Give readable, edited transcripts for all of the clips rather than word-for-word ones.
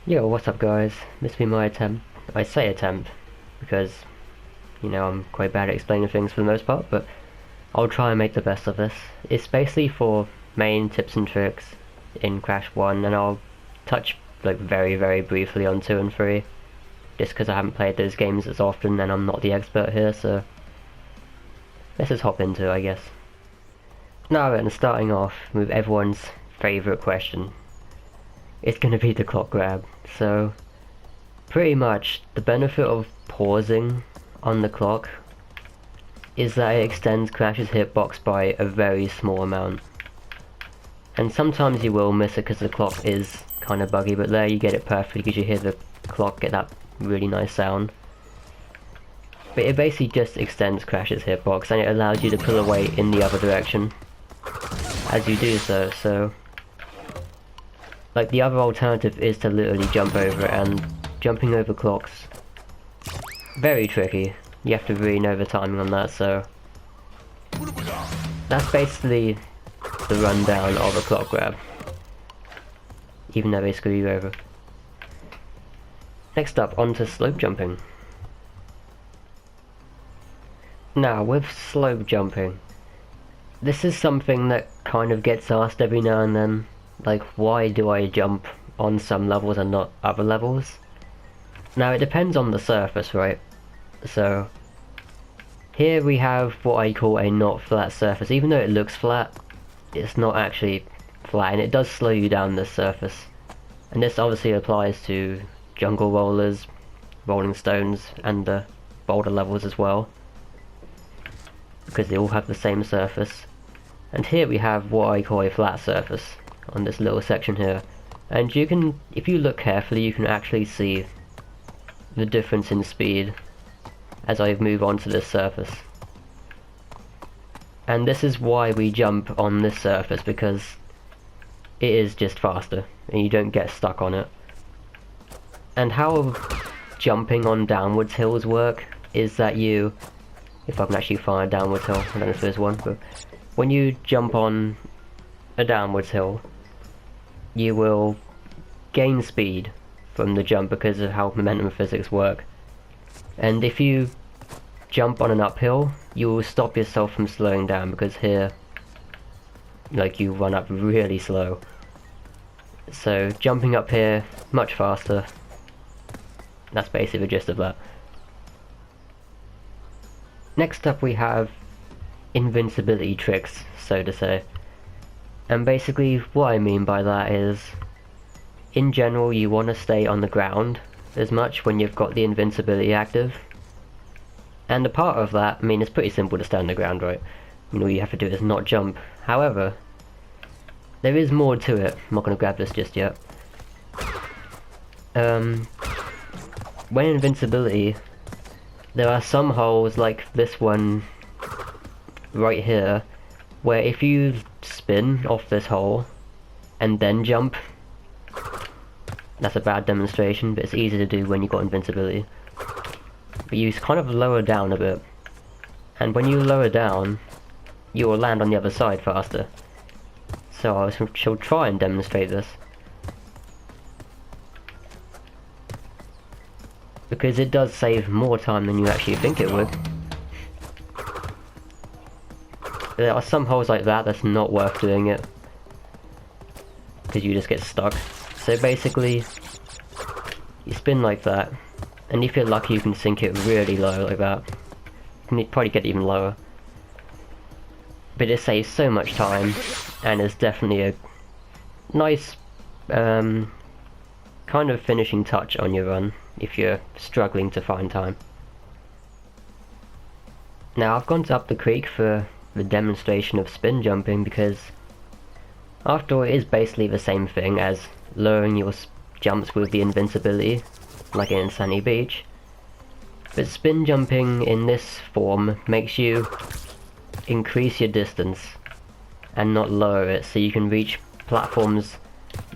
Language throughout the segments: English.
Yo, what's up guys? This will be my attempt. I say attempt because, you know, I'm quite bad at explaining things for the most part, but I'll try and make the best of this. It's basically for main tips and tricks in Crash 1, and I'll touch like very briefly on 2 and 3, just because I haven't played those games as often and I'm not the expert here, so let's just hop into it, I guess. Now then, starting off with everyone's favourite question. It's going to be the clock grab. So pretty much the benefit of pausing on the clock is that it extends Crash's hitbox by a very small amount. And sometimes you will miss it because the clock is kind of buggy, but there you get it perfectly because you hear the clock get that really nice sound. But it basically just extends Crash's hitbox and it allows you to pull away in the other direction as you do so. So like, the other alternative is to literally jump over it, and jumping over clocks, very tricky. You have to really know the timing on that, so that's basically the rundown of a clock grab, even though they screw you over. Next up, onto slope jumping. Now, with slope jumping, this is something that kind of gets asked every now and then. Like, why do I jump on some levels and not other levels? Now, it depends on the surface, right? So here we have what I call a not flat surface. Even though it looks flat, it's not actually flat, and it does slow you down this surface. And this obviously applies to jungle rollers, rolling stones, and the boulder levels as well, because they all have the same surface. And here we have what I call a flat surface on this little section here, and you can, if you look carefully, you can actually see the difference in speed as I move on to this surface. And this is why we jump on this surface, because it is just faster and you don't get stuck on it. And how jumping on downwards hills work is that you, if I can actually find a downwards hill, I don't know if there's one, but when you jump on a downwards hill, you will gain speed from the jump because of how momentum physics work. And if you jump on an uphill, you will stop yourself from slowing down, because here, like, you run up really slow. So jumping up here, much faster. That's basically the gist of that. Next up we have invincibility tricks, so to say. And basically what I mean by that is, in general, you want to stay on the ground as much when you've got the invincibility active. And a part of that, I mean, it's pretty simple to stay on the ground, right? You know, all you have to do is not jump. However, there is more to it. I'm not going to grab this just yet. When invincibility, there are some holes like this one right here, where if you spin off this hole and then jump, that's a bad demonstration, but it's easy to do when you've got invincibility. But you kind of lower down a bit, and when you lower down, you will land on the other side faster. So I shall try and demonstrate this, because it does save more time than you actually think it would. There are some holes like that that's not worth doing it, because you just get stuck. So basically, you spin like that, and if you're lucky you can sink it really low like that. You can probably get even lower. But it saves so much time, and it's definitely a nice kind of finishing touch on your run if you're struggling to find time. Now, I've gone up the creek for the demonstration of spin jumping, because after all, it is basically the same thing as lowering your jumps with the invincibility, like in Sunny Beach. But spin jumping in this form makes you increase your distance and not lower it, so you can reach platforms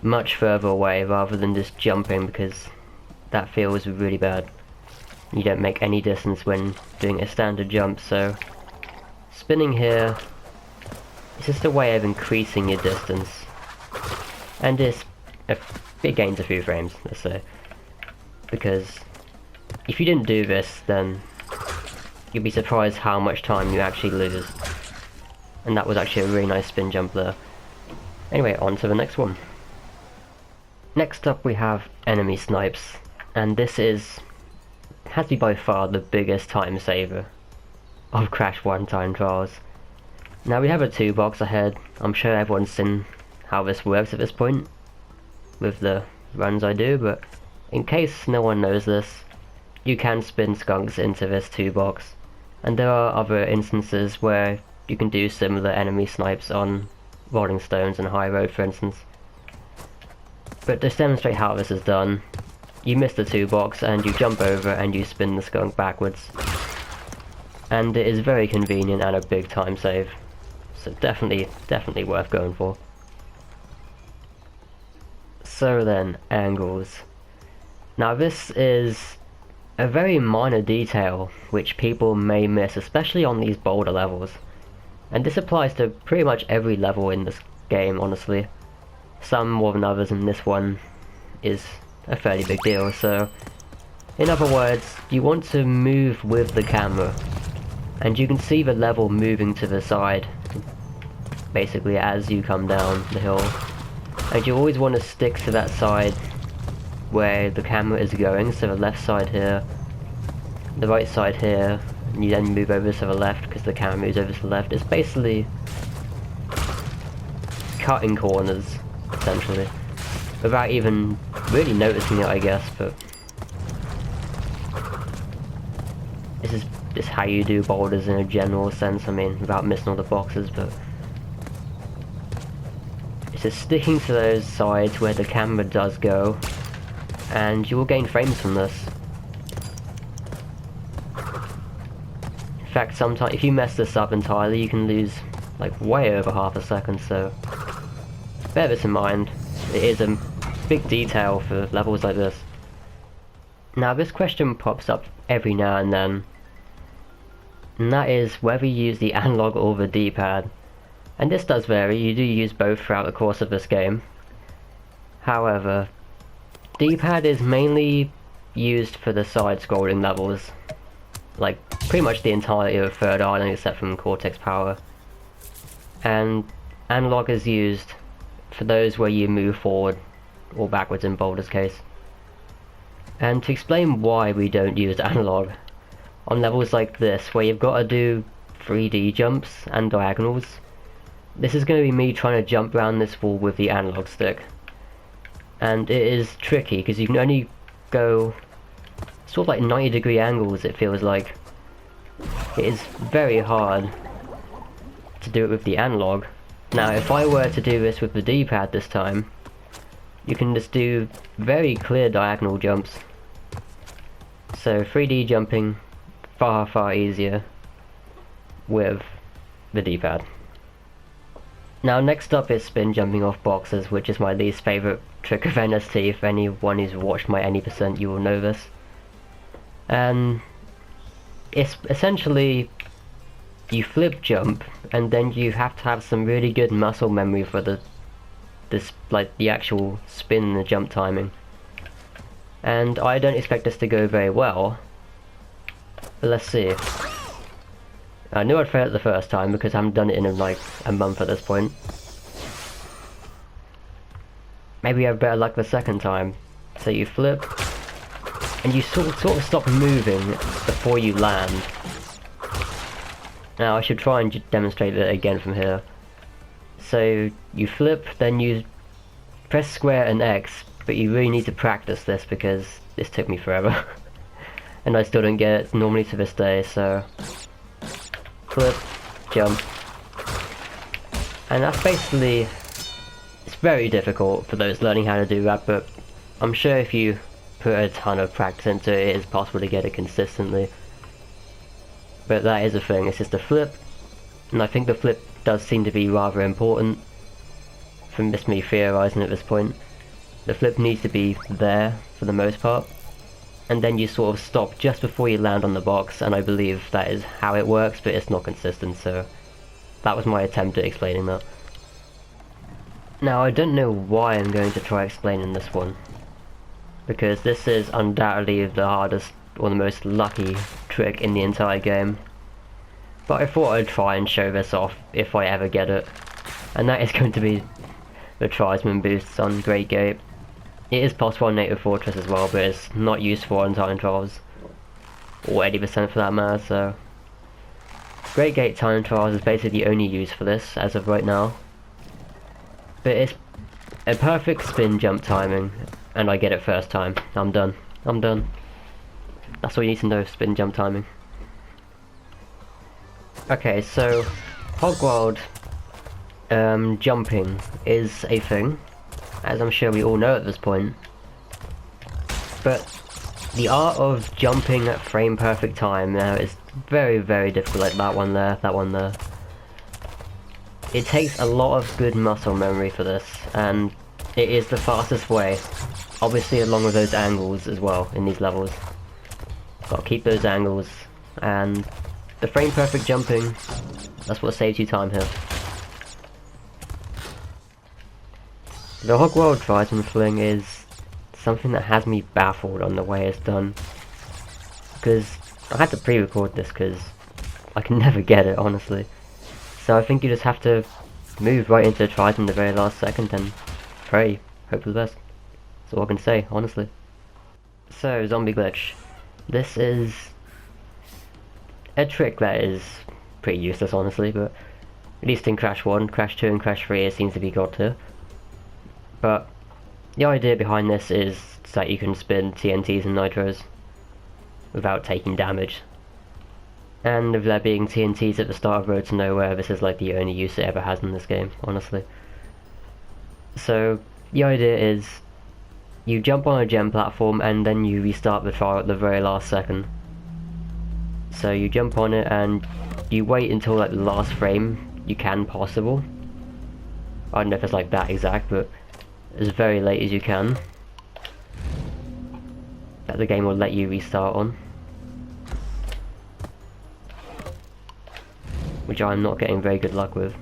much further away rather than just jumping, because that feels really bad. You don't make any distance when doing a standard jump, so spinning here is just a way of increasing your distance. And it's a it gains a few frames, let's say. Because if you didn't do this, then you'd be surprised how much time you actually lose. And that was actually a really nice spin jump there. Anyway, on to the next one. Next up we have enemy snipes, and this has to be by far the biggest time saver of Crash 1 time trials. Now we have a 2 box ahead. I'm sure everyone's seen how this works at this point with the runs I do, but in case no one knows this, you can spin skunks into this 2 box, and there are other instances where you can do similar enemy snipes on rolling stones and high road, for instance. But to demonstrate how this is done, you miss the 2 box and you jump over and you spin the skunk backwards. And it is very convenient and a big time save. So definitely worth going for. So then, angles. Now this is a very minor detail which people may miss, especially on these boulder levels. And this applies to pretty much every level in this game, honestly. Some more than others, and this one is a fairly big deal. So, in other words, you want to move with the camera. And you can see the level moving to the side, basically as you come down the hill. And you always want to stick to that side where the camera is going, so the left side here, the right side here, and you then move over to the left because the camera moves over to the left. It's basically cutting corners, essentially, without even really noticing it, I guess, but this is how you do boulders in a general sense, I mean, without missing all the boxes, but it's just sticking to those sides where the camera does go, and you will gain frames from this. In fact, sometimes if you mess this up entirely, you can lose like way over half a second, so bear this in mind. It is a big detail for levels like this. Now this question pops up every now and then, and that is whether you use the analog or the Dpad. And this does vary, you do use both throughout the course of this game. However, Dpad is mainly used for the side-scrolling levels, like pretty much the entirety of Third Island except from Cortex Power. And analog is used for those where you move forward or backwards in Boulder's case. And to explain why we don't use analog on levels like this where you've got to do 3D jumps and diagonals, this is going to be me trying to jump around this wall with the analog stick. And it is tricky because you can only go sort of like 90-degree angles, it feels like. It is very hard to do it with the analog. Now if I were to do this with the D-pad this time, you can just do very clear diagonal jumps. So 3D jumping far easier with the D-pad. Now next up is spin jumping off boxes, which is my least favourite trick of NST. If anyone who's watched my any percent, you will know this. And it's essentially you flip jump, and then you have to have some really good muscle memory for the actual spin and the jump timing. And I don't expect this to go very well, but let's see. I knew I'd fail it the first time because I haven't done it in like a month at this point. Maybe I have better luck the second time. So you flip, and you sort of stop moving before you land. Now I should try and demonstrate it again from here. So you flip, then you press square and X, but you really need to practice this because this took me forever. And I still don't get it normally to this day, so flip, jump. And that's basically, it's very difficult for those learning how to do that, but I'm sure if you put a ton of practice into it, it is possible to get it consistently. But that is a thing, it's just a flip, and I think the flip does seem to be rather important, from just me theorising at this point. The flip needs to be there for the most part, and then you sort of stop just before you land on the box, and I believe that is how it works, but it's not consistent, so that was my attempt at explaining that. Now I don't know why I'm going to try explaining this one, because this is undoubtedly the hardest or the most lucky trick in the entire game. But I thought I'd try and show this off if I ever get it, and that is going to be the Tribesman Boosts on Great Gate. It is possible on Native Fortress as well, but it's not useful on Time Trials, or 80% for that matter, so... Great Gate Time Trials is basically the only use for this, as of right now. But it's a perfect spin jump timing, and I get it first time. I'm done. I'm done. That's all you need to know, spin jump timing. Okay, so Hog jumping is a thing, as I'm sure we all know at this point. But the art of jumping at frame perfect time now is very, very difficult, like that one there, that one there. It takes a lot of good muscle memory for this, and it is the fastest way, obviously along with those angles as well in these levels. Gotta keep those angles, and the frame perfect jumping, that's what saves you time here. The Hog Tribesman Fling is something that has me baffled on the way it's done, because I had to pre-record this because I can never get it, honestly. So I think you just have to move right into the Tribesman the very last second and pray, hope for the best. That's all I can say, honestly. So, Zombie Glitch. This is a trick that is pretty useless, honestly, but at least in Crash 1, Crash 2 and Crash 3 it seems to be got to. But the idea behind this is that you can spin TNTs and Nitros without taking damage. And with there being TNTs at the start of Road to Nowhere, this is like the only use it ever has in this game, honestly. So, the idea is, you jump on a gem platform and then you restart the trial at the very last second. So you jump on it and you wait until like the last frame you can possible. I don't know if it's like that exact, but as very late as you can, that the game will let you restart on. Which I'm not getting very good luck with.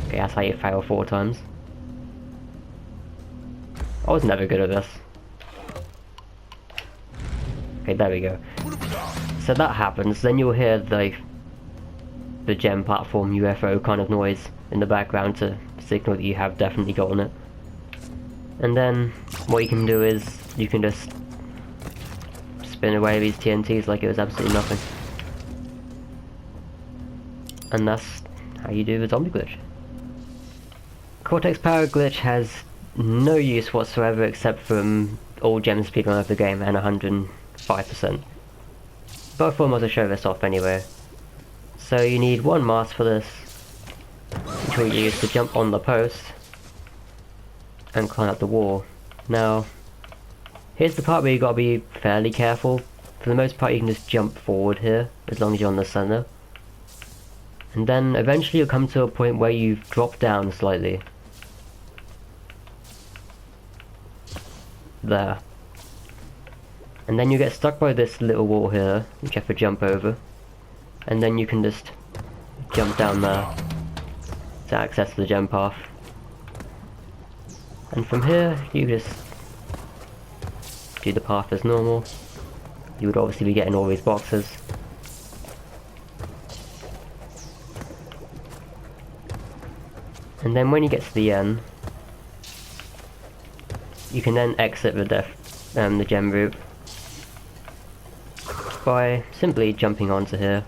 Okay, that's how you fail 4 times. I was never good at this. Okay, there we go. So that happens, then you'll hear the gem platform UFO kind of noise in the background to signal that you have definitely gotten it. And then what you can do is you can just spin away these TNTs like it was absolutely nothing. And that's how you do the zombie glitch. Cortex power glitch has no use whatsoever except from all gem speedrun of the game and 105%. But I thought I might as well show this off anyway. So you need one mask for this, which we use to jump on the post and climb up the wall. Now, here's the part where you gotta be fairly careful. For the most part you can just jump forward here, as long as you're on the center. And then eventually you'll come to a point where you've dropped down slightly. There. And then you get stuck by this little wall here, which you have to jump over. And then you can just jump down there to access the gem path. And from here, you just do the path as normal. You would obviously be getting all these boxes. And then when you get to the end, you can then exit the gem route by simply jumping onto here.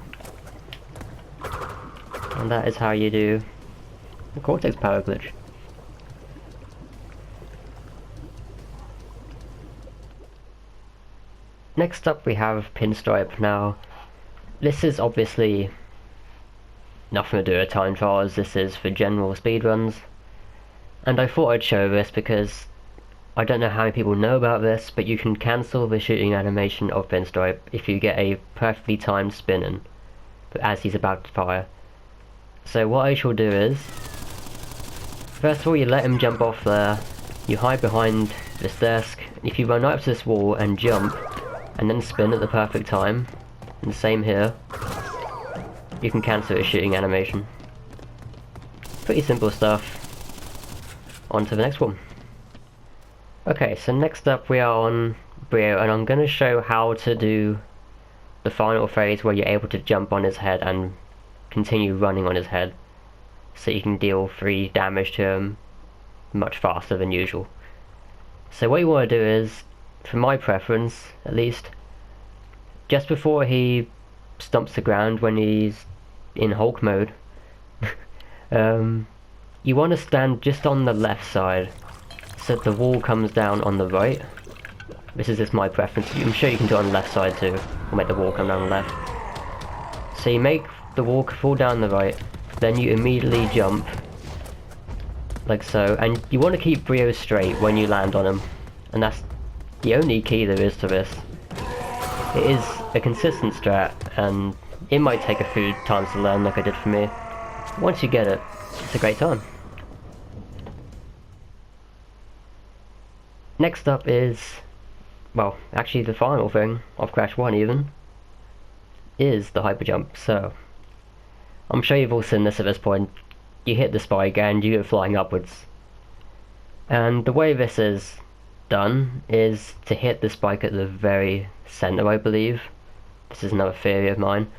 And that is how you do the Cortex power glitch. Next up we have Pinstripe. Now, this is obviously nothing to do with time trials, this is for general speedruns. And I thought I'd show this because I don't know how many people know about this, but you can cancel the shooting animation of Pinstripe if you get a perfectly timed spin-in as he's about to fire. So what I shall do is, first of all you let him jump off there, you hide behind this desk, if you run right up to this wall and jump, and then spin at the perfect time, and the same here, you can cancel a shooting animation. Pretty simple stuff. On to the next one. Okay, so next up we are on Brio, and I'm going to show how to do the final phase where you're able to jump on his head and continue running on his head, so you can deal 3 damage to him much faster than usual. So what you want to do is, for my preference at least, just before he stomps the ground when he's in Hulk mode, you want to stand just on the left side, so the wall comes down on the right. This is just my preference. I'm sure you can do it on the left side too, or make the wall come down the left. So you make the wall fall down the right, then you immediately jump, like so, and you want to keep Brio straight when you land on him, and that's the only key there is to this. It is a consistent strat, and it might take a few times to learn like I did for me. Once you get it, it's a great time. Next up is, well, actually the final thing of Crash 1 even, is the hyper jump. So, I'm sure you've all seen this at this point. You hit the spike and you go flying upwards. And the way this is done is to hit the spike at the very center, I believe. This is another theory of mine.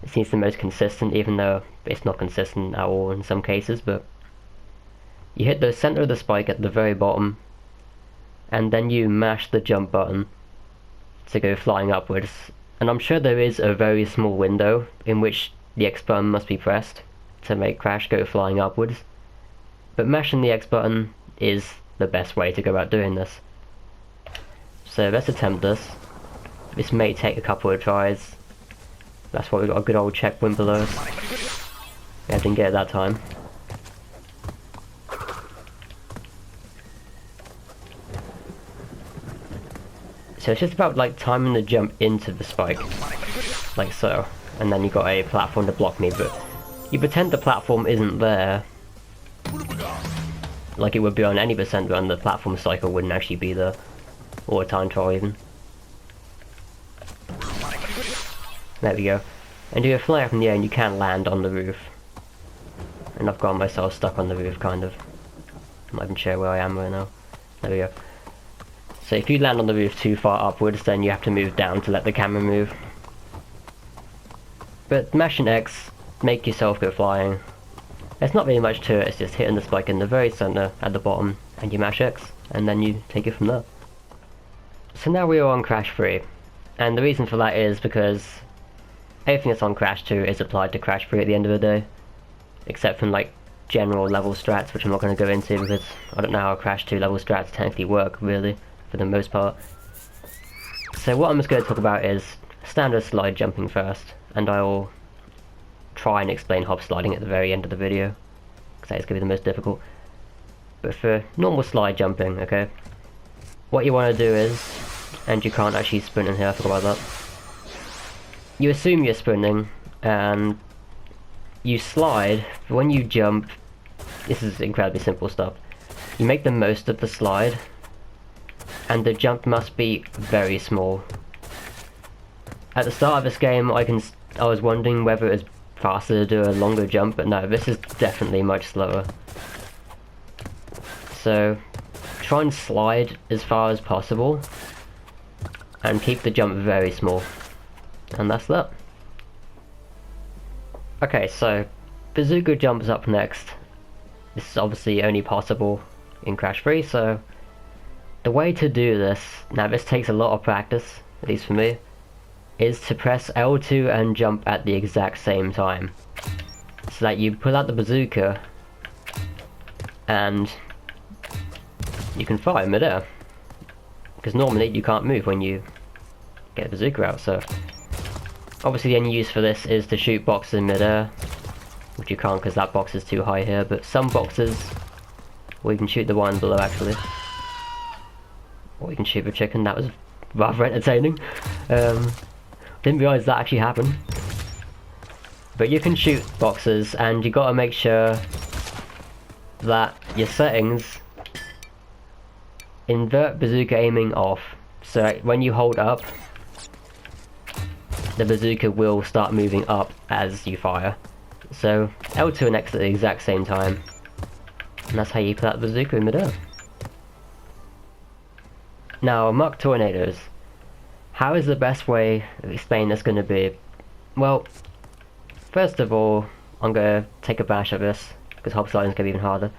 It seems the most consistent, even though it's not consistent at all in some cases, but you hit the center of the spike at the very bottom, and then you mash the jump button to go flying upwards. And I'm sure there is a very small window in which the X button must be pressed to make Crash go flying upwards, but mashing the X button is the best way to go about doing this. So let's attempt this. This may take a couple of tries. That's why we got a good old checkpoint below. Yeah, I didn't get it that time. So it's just about like timing the jump into the spike, like so, and then you got a platform to block me, but you pretend the platform isn't there, like it would be on any percent run. The platform cycle wouldn't actually be there, or a time trial even. There we go. And you fly up in the air and you can land on the roof. And I've got myself stuck on the roof, kind of. I'm not even sure where I am right now. There we go. So if you land on the roof too far upwards, then you have to move down to let the camera move. But mashing X, make yourself go flying. There's not really much to it, it's just hitting the spike in the very center at the bottom, and you mash X, and then you take it from there. So now we are on Crash 3, and the reason for that is because everything that's on Crash 2 is applied to Crash 3 at the end of the day, except from like general level strats, which I'm not going to go into because I don't know how Crash 2 level strats technically work, really, for the most part. So what I'm just going to talk about is standard slide jumping first, and I'll try and explain hobsliding at the very end of the video, because that is going to be the most difficult. But for normal slide jumping, okay, what you want to do is, and you can't actually sprint in here, I forgot about that. You assume you're sprinting, and you slide. When you jump, this is incredibly simple stuff. You make the most of the slide, and the jump must be very small. At the start of this game, I was wondering whether it was faster to do a longer jump, but no, this is definitely much slower. So, try and slide as far as possible, and keep the jump very small. And that's that. Okay, so Bazooka Jumps up next. This is obviously only possible in Crash 3, so the way to do this, now this takes a lot of practice, at least for me, is to press L2 and jump at the exact same time. So that you pull out the bazooka and you can fire midair. Because normally you can't move when you get a bazooka out, so obviously the only use for this is to shoot boxes in midair, which you can't because that box is too high here, but some boxes, or you can shoot the one below actually, or you can shoot the chicken. That was rather entertaining. Didn't realise that actually happened. But you can shoot boxes, and you gotta make sure that your settings invert bazooka aiming off. So when you hold up, the bazooka will start moving up as you fire. So L2 and X at the exact same time. And that's how you put that bazooka in midair. Now, Mach Tornadoes. How is the best way of explaining this going to be? Well, first of all, I'm going to take a bash at this, because Hobslides is going to be even harder.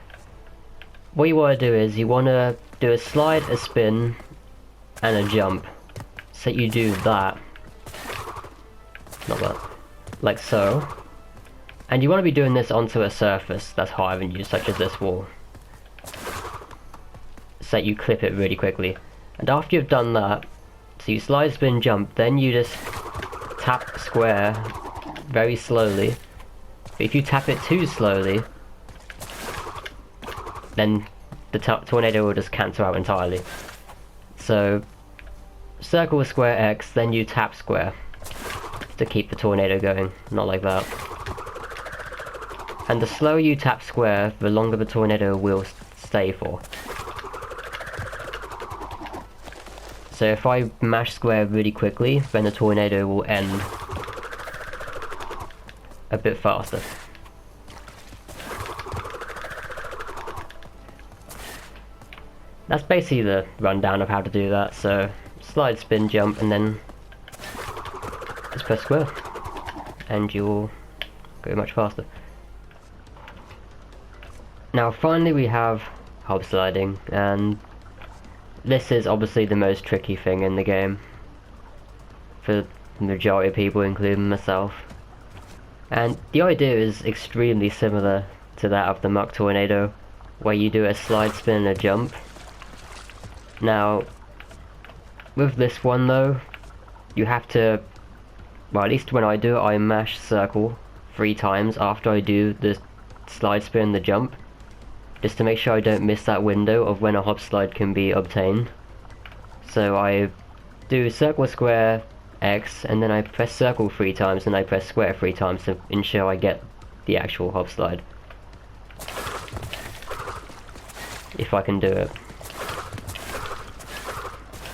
What you want to do is, you want to do a slide, a spin, and a jump. So you do that. Not that. Like so. And you want to be doing this onto a surface that's higher than you, such as this wall. So you clip it really quickly. And after you've done that, so you slide, spin, jump, then you just tap square very slowly. But if you tap it too slowly, then the tornado will just cancel out entirely. So, circle, square, X, then you tap square to keep the tornado going, not like that. And the slower you tap square, the longer the tornado will stay for. So if I mash square really quickly, then the tornado will end a bit faster. That's basically the rundown of how to do that. So slide, spin, jump, and then just press square, and you'll go much faster. Now finally we have hobsliding, and this is obviously the most tricky thing in the game for the majority of people, including myself. And the idea is extremely similar to that of the Mach Tornado, where you do a slide, spin, and a jump. Now, with this one though, you have to, well, at least when I do it, I mash circle 3 times after I do the slide, spin, and the jump, just to make sure I don't miss that window of when a hobslide can be obtained. So I do circle, square, X, and then I press circle 3 times, and I press square 3 times to ensure I get the actual hobslide. If I can do it.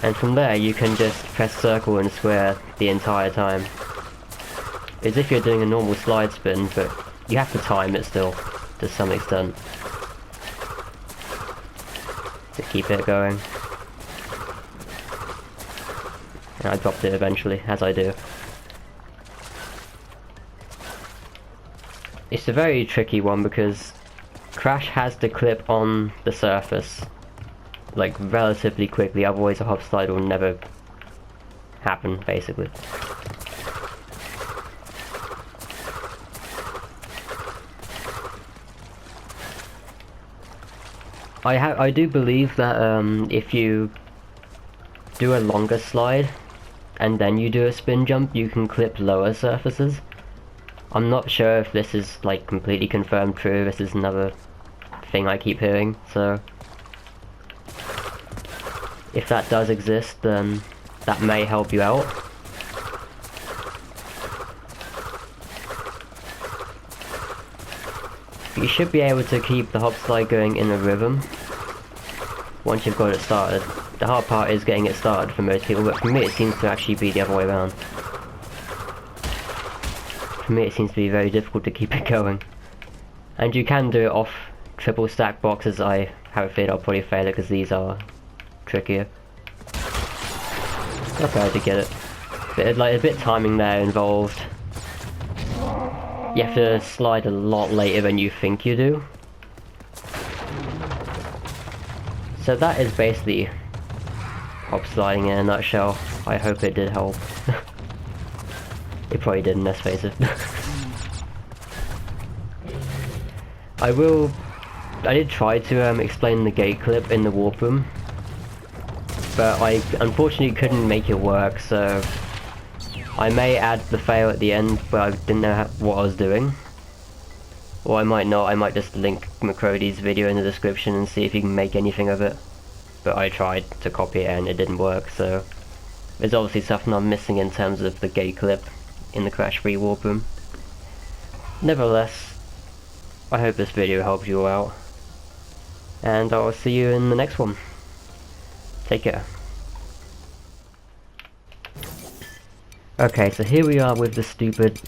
And from there you can just press circle and square the entire time. As if you're doing a normal slide spin, but you have to time it still, to some extent, to keep it going. And I dropped it eventually, as I do. It's a very tricky one because Crash has to clip on the surface like relatively quickly, otherwise a hobslide will never happen, basically. I do believe that if you do a longer slide and then you do a spin jump, you can clip lower surfaces. I'm not sure if this is like completely confirmed true. This is another thing I keep hearing, so if that does exist, then that may help you out. You should be able to keep the hobslide going in a rhythm once you've got it started. The hard part is getting it started for most people, but for me it seems to actually be the other way around. For me it seems to be very difficult to keep it going. And you can do it off triple stack boxes. I have a feeling I'll probably fail it because these are trickier. Not bad to get it. But like a bit timing there involved. You have to slide a lot later than you think you do. So that is basically hobsliding in a nutshell. I hope it did help. It probably didn't, let's face it. I did try to explain the gate clip in the warp room, but I unfortunately couldn't make it work, so I may add the fail at the end, but I didn't know what I was doing. Or I might not, I might just link McCrody's video in the description and see if you can make anything of it. But I tried to copy it and it didn't work, so there's obviously something I'm missing in terms of the gate clip in the Crash Free warp room. Nevertheless, I hope this video helped you out, and I'll see you in the next one. Take care. Okay, so here we are with the stupid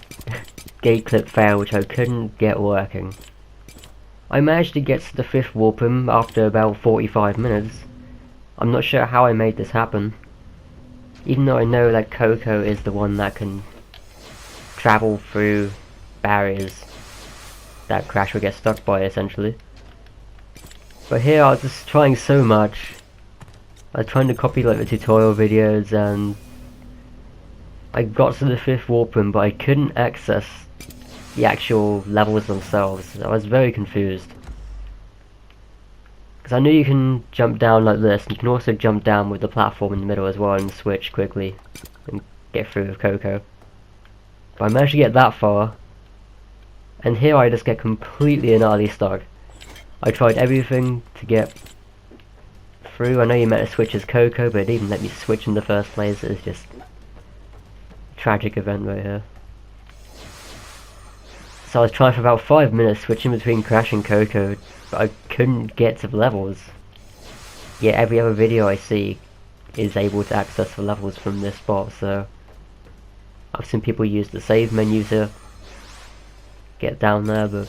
gate clip fail which I couldn't get working. I managed to get to the 5th warp room after about 45 minutes. I'm not sure how I made this happen. Even though I know that Coco is the one that can travel through barriers that Crash would get stuck by, essentially. But here I was just trying so much. I was trying to copy like the tutorial videos, and I got to the 5th warp room, but I couldn't access the actual levels themselves. I was very confused. Because I knew you can jump down like this, and you can also jump down with the platform in the middle as well and switch quickly and get through with Coco. But I managed to get that far, and here I just get completely and utterly stuck. I tried everything to get through. I know you meant to switch as Coco, but it didn't let me switch in the first place. It's just a tragic event right here. So I was trying for about 5 minutes switching between Crash and Coco, but I couldn't get to the levels. Yet every other video I see is able to access the levels from this spot, so I've seen people use the save menu to get down there, but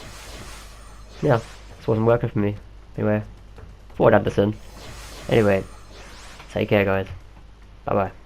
yeah, this wasn't working for me. Anyway, Ford Anderson. Anyway, take care guys. Bye bye.